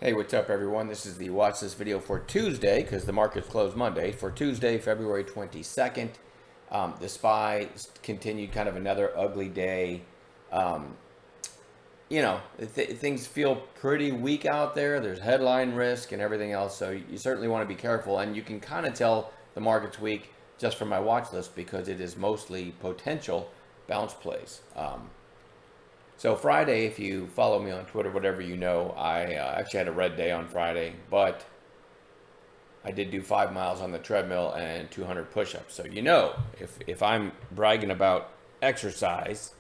Hey, what's up, everyone? This is the watch this video for Tuesday because the markets closed Monday. For Tuesday, February 22nd, the SPY continued kind of another ugly day. Um, things feel pretty weak out there. There's headline risk and everything else, so you certainly want to be careful. And you can kind of tell the market's weak just from my watch list because it is mostly potential bounce plays. So Friday, if you follow me on Twitter, whatever you know, I actually had a red day on Friday, but I did do 5 miles on the treadmill and 200 push-ups. So if I'm bragging about exercise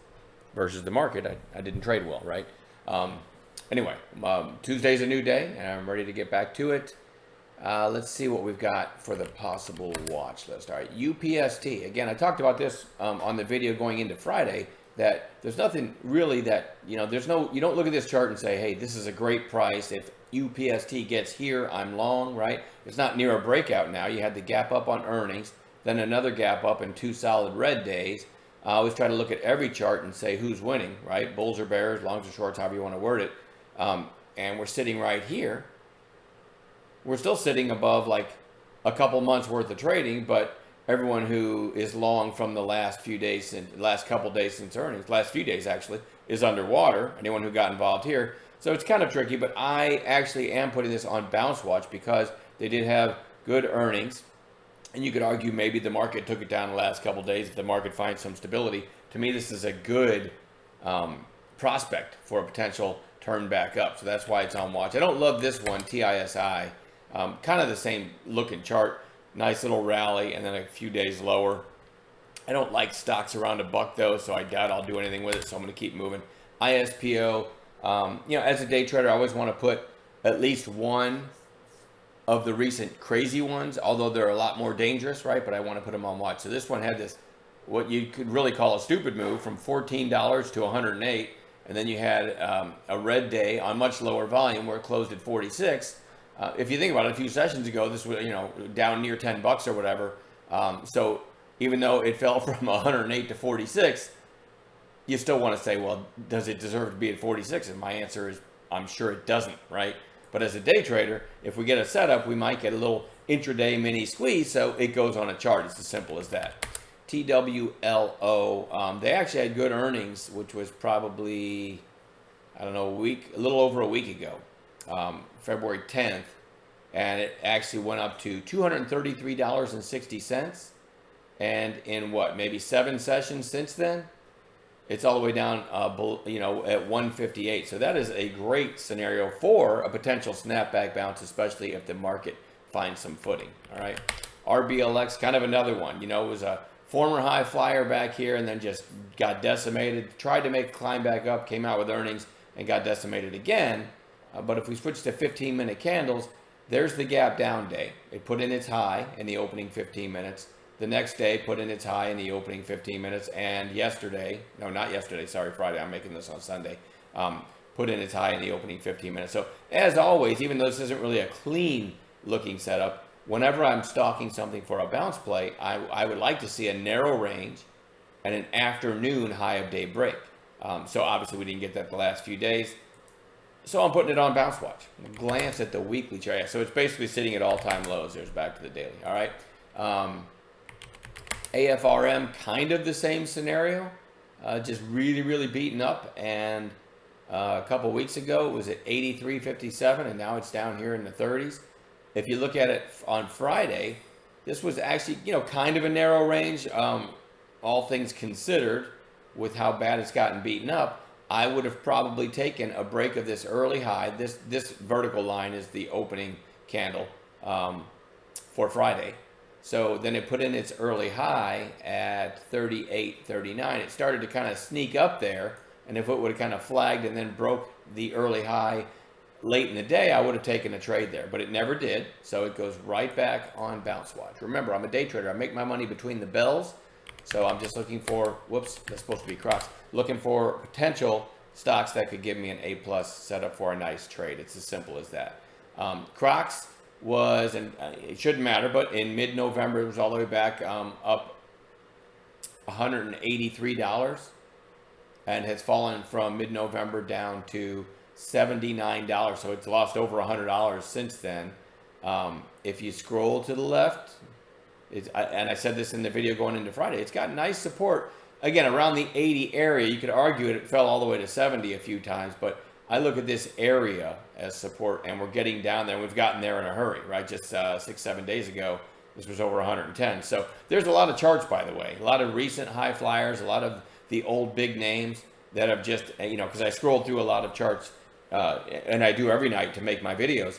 versus the market, I didn't trade well, right? Um, anyway, Tuesday's a new day, and I'm ready to get back to it. Let's see what we've got for the possible watch list. All right, UPST. Again, I talked about this on the video going into Friday, that there's nothing really that, you don't look at this chart and say, hey, this is a great price. If UPST gets here, I'm long, right? It's not near a breakout now. You had the gap up on earnings, then another gap up and two solid red days. I always try to look at every chart and say who's winning, right? Bulls or bears, longs or shorts, however you want to word it. And we're sitting right here. We're still sitting above like a couple months worth of trading, but everyone who is long from the last few days, last couple days since earnings, last few days actually, is underwater. Anyone who got involved here. So it's kind of tricky, but I actually am putting this on Bounce Watch because they did have good earnings. And you could argue maybe the market took it down the last couple days if the market finds some stability. To me, this is a good prospect for a potential turn back up. So that's why it's on watch. I don't love this one, TISI. Kind of the same looking chart. Nice little rally and then a few days lower. I don't like stocks around $1 though, so I doubt I'll do anything with it. So I'm going to keep moving. ISPO. As a day trader, I always want to put at least one of the recent crazy ones, although they're a lot more dangerous, right? But I want to put them on watch. So this one had this, what you could really call a stupid move from $14 to 108, and then you had a red day on much lower volume where it closed at 46. If you think about it, a few sessions ago, this was down near $10 or whatever. So even though it fell from 108 to 46, you still want to say, well, does it deserve to be at 46? And my answer is, I'm sure it doesn't, right? But as a day trader, if we get a setup, we might get a little intraday mini squeeze, so it goes on a chart. It's as simple as that. TWLO, they actually had good earnings, which was probably, a little over a week ago. February 10th, and it actually went up to $233.60. And in maybe 7 sessions since then, it's all the way down, at 158. So that is a great scenario for a potential snapback bounce, especially if the market finds some footing. All right, RBLX, kind of another one. It was a former high flyer back here, and then just got decimated. Tried to make a climb back up, came out with earnings, and got decimated again. But if we switch to 15-minute candles, there's the gap down day. It put in its high in the opening 15 minutes. The next day put in its high in the opening 15 minutes. And Friday. I'm making this on Sunday. Put in its high in the opening 15 minutes. So as always, even though this isn't really a clean looking setup, whenever I'm stalking something for a bounce play, I would like to see a narrow range and an afternoon high of day break. So obviously we didn't get that the last few days. So I'm putting it on Bounce Watch. Glance at the weekly chart. Yeah, so it's basically sitting at all-time lows. There's back to the daily. All right. AFRM, kind of the same scenario. Just really, really beaten up. And a couple weeks ago, it was at 83.57, and now it's down here in the 30s. If you look at it on Friday, this was actually, kind of a narrow range, all things considered, with how bad it's gotten beaten up. I would have probably taken a break of this early high. This vertical line is the opening candle for Friday. So then it put in its early high at 38.39. It started to kind of sneak up there. And if it would have kind of flagged and then broke the early high late in the day, I would have taken a trade there. But it never did. So it goes right back on Bounce Watch. Remember, I'm a day trader. I make my money between the bells. So I'm just looking for, that's supposed to be Crocs, looking for potential stocks that could give me an A+ setup for a nice trade. It's as simple as that. Crocs was, and it shouldn't matter, but in mid-November, it was all the way back up $183 and has fallen from mid-November down to $79. So it's lost over $100 since then. If you scroll to the left, and I said this in the video going into Friday, it's got nice support. Again, around the 80 area, you could argue it fell all the way to 70 a few times, but I look at this area as support, and we're getting down there. We've gotten there in a hurry, right? Just 6-7 days ago, this was over 110. So there's a lot of charts, by the way, a lot of recent high flyers, a lot of the old big names that have just, because I scrolled through a lot of charts, and I do every night to make my videos.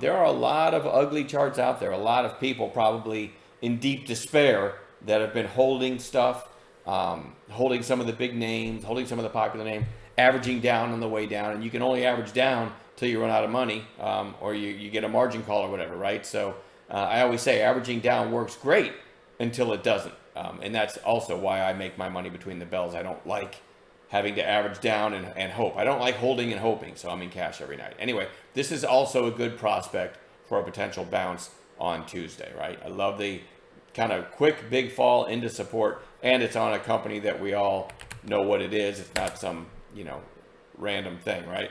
There are a lot of ugly charts out there, a lot of people probably in deep despair that have been holding stuff, holding some of the big names, holding some of the popular names, averaging down on the way down. And you can only average down till you run out of money, or you get a margin call or whatever, right? So I always say averaging down works great until it doesn't. And that's also why I make my money between the bells. I don't like having to average down and hope. I don't like holding and hoping, so I'm in cash every night. Anyway, this is also a good prospect for a potential bounce on Tuesday, right? I love the kind of quick, big fall into support, and it's on a company that we all know what it is. It's not some, random thing, right?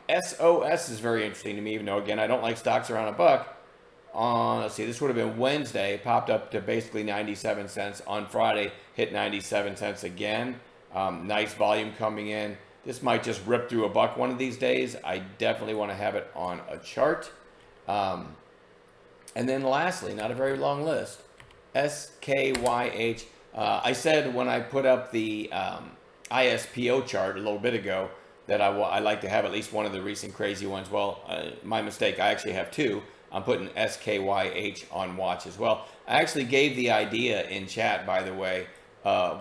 SOS is very interesting to me, even though, again, I don't like stocks around $1. Let's see, this would have been Wednesday, popped up to basically 97 cents. On Friday, hit 97 cents again. Nice volume coming in. This might just rip through $1 one of these days. I definitely want to have it on a chart. And then lastly, not a very long list, SKYH. I said when I put up the ISPO chart a little bit ago that I like to have at least one of the recent crazy ones. Well, my mistake, I actually have two. I'm putting SKYH on watch as well. I actually gave the idea in chat, by the way,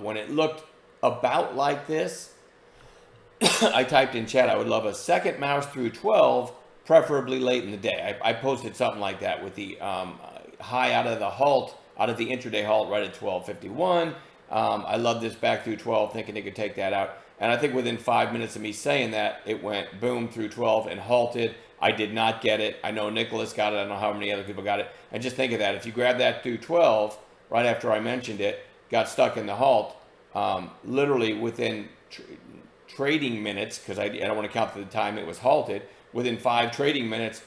when it looked about like this, I typed in chat, I would love a second mouse through 12, preferably late in the day. I posted something like that with the high out of the intraday halt right at 12:51. I love this back through 12, thinking it could take that out. And I think within 5 minutes of me saying that, it went boom through 12 and halted. I did not get it. I know Nicholas got it. I don't know how many other people got it. And just think of that. If you grab that through 12, right after I mentioned it, got stuck in the halt, literally within trading minutes, because I don't want to count the time it was halted, within 5 trading minutes,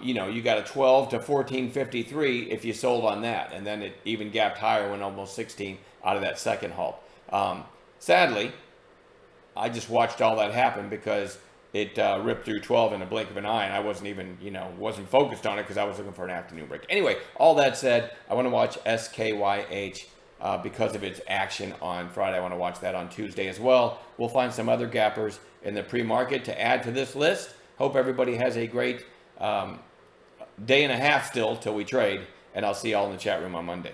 you got a 12 to 14.53 if you sold on that. And then it even gapped higher, went almost 16 out of that second halt. Sadly, I just watched all that happen because it ripped through 12 in a blink of an eye, and I wasn't even, wasn't focused on it because I was looking for an afternoon break. Anyway, all that said, I want to watch SKYH because of its action on Friday. I want to watch that on Tuesday as well. We'll find some other gappers in the pre-market to add to this list. Hope everybody has a great day and a half still till we trade, and I'll see you all in the chat room on Monday.